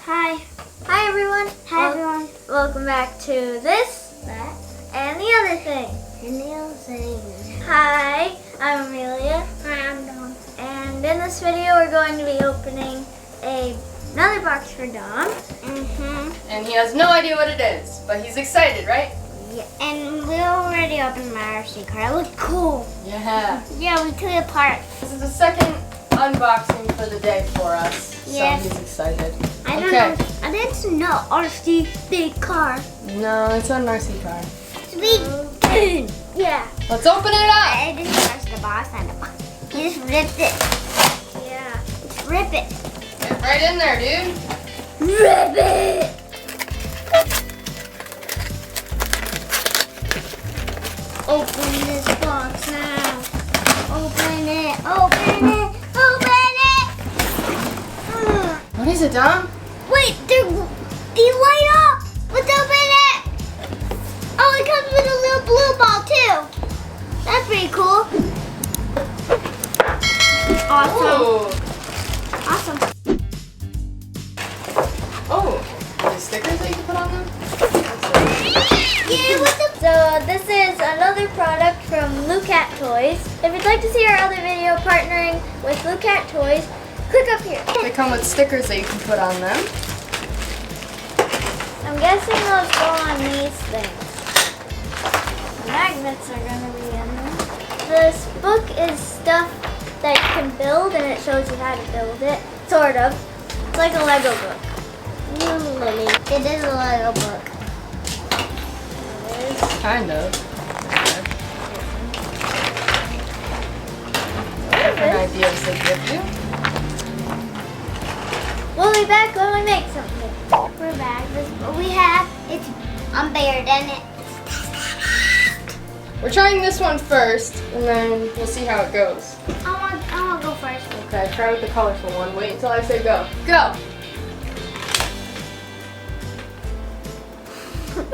Hi. Hi everyone. Hi everyone. Welcome back to this, That and the other thing. and the other thing. Hi, I'm Amelia, Hi, I'm Dom. and in this video we're going to be opening another box for Dom. And he has no idea what it is, but he's excited, right? Yeah, and we already opened my RC car. It looked cool. Yeah. Yeah, we took it apart. This is the second unboxing for the day for us. Yes. So he's excited. I don't know. I didn't know RC big car. No, it's not an RC car. Sweet. Yeah. Let's open it up. I didn't touch the box and the box. You just ripped it. Yeah. Just rip it. Get right in there, dude. Rip it. Open this box now. Open it. Open it. Open it. What is it, Dom? Wait, they light up. Let's open it. Oh, it comes with a little blue ball too. That's pretty cool. Awesome. Ooh. Awesome. Oh, are there stickers that you can put on them? Yeah, what's up? So this is another product from LUKAT Toys. If you'd like to see our other video partnering with LUKAT Toys, click up here. They come with stickers that you can put on them. I'm guessing those go on these things. The magnets are going to be in them. This book is stuff that you can build, and it shows you how to build it. Sort of. It's like a Lego book. It is a Lego book. It is. Kind of. Different ideas they give you. We'll be back when we make something. We're back. What we have, it's unbared and it. We're trying this one first, and then we'll see how it goes. I want to go first. Okay, try with the colorful one. Wait until I say go. Go!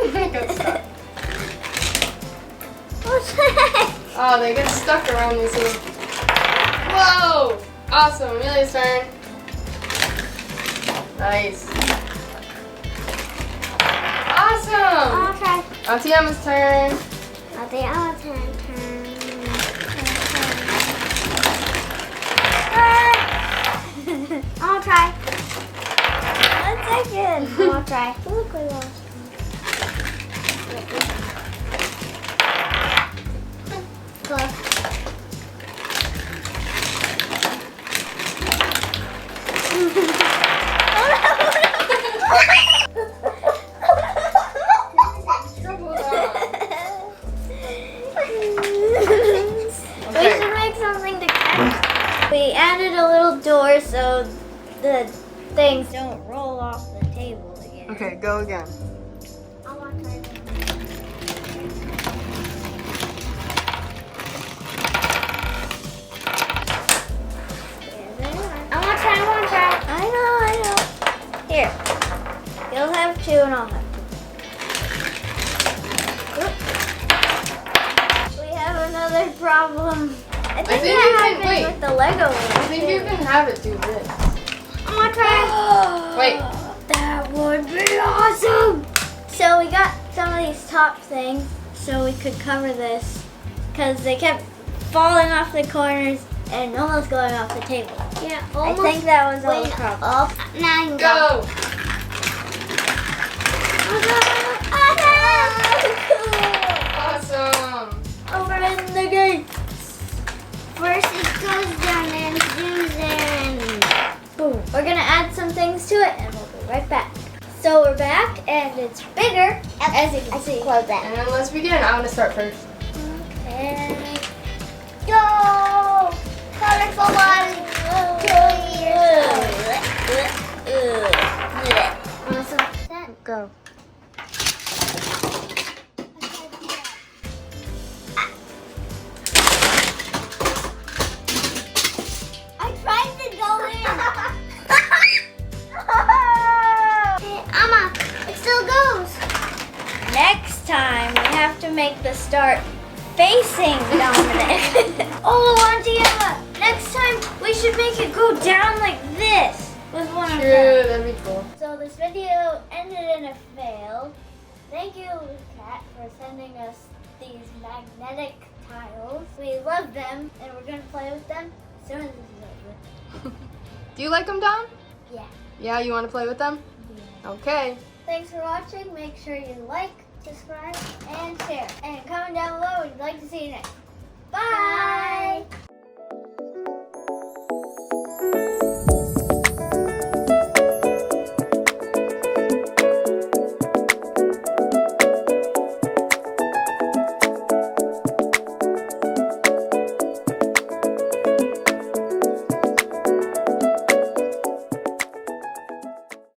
It got stuck. What's that? Oh, they get stuck around these little... Whoa! Awesome, Amelia's turn. Nice. Awesome! I'll try. Auntie Emma's turn. I think I'll turn. I'll try. 1 second. I'll try. Look, we lost. Close. We should make something to catch. We added a little door so the things don't roll off the table again. Okay, go again. I want to try this. I want to try. I know. Here. You'll have two and I'll have two. We have another problem. I think think that you can- happened wait. with the Lego one. I think you can have it do this. I want to try. Wait. That would be awesome. So we got some of these top things so we could cover this because they kept falling off the corners and almost going off the table. Yeah, I think that was all the went problem. up. Now you can go. Go! Awesome! Open the gate. First it goes down and zooms in. Boom. We're gonna add some things to it and we'll be right back. So we're back and it's bigger as you can see. Close that. And then let's begin. I want to start first. Okay. Go! Colorful one. Awesome. Go. I tried to go in. Hey, Amma, it still goes. Next time we have to make the start facing Dominic. Oh, Auntie Emma, next time we should make it go down like this. with one of True, them. that'd be cool. So this video ended in a fail. Thank you, LUKAT, for sending us these magnetic tiles. We love them, and we're going to play with them as soon as this is over. Do you like them, Dom? Yeah. Yeah, you want to play with them? Yeah. Okay. Thanks for watching. Make sure you like, subscribe, and share. And comment down below what you'd like to see next. Bye!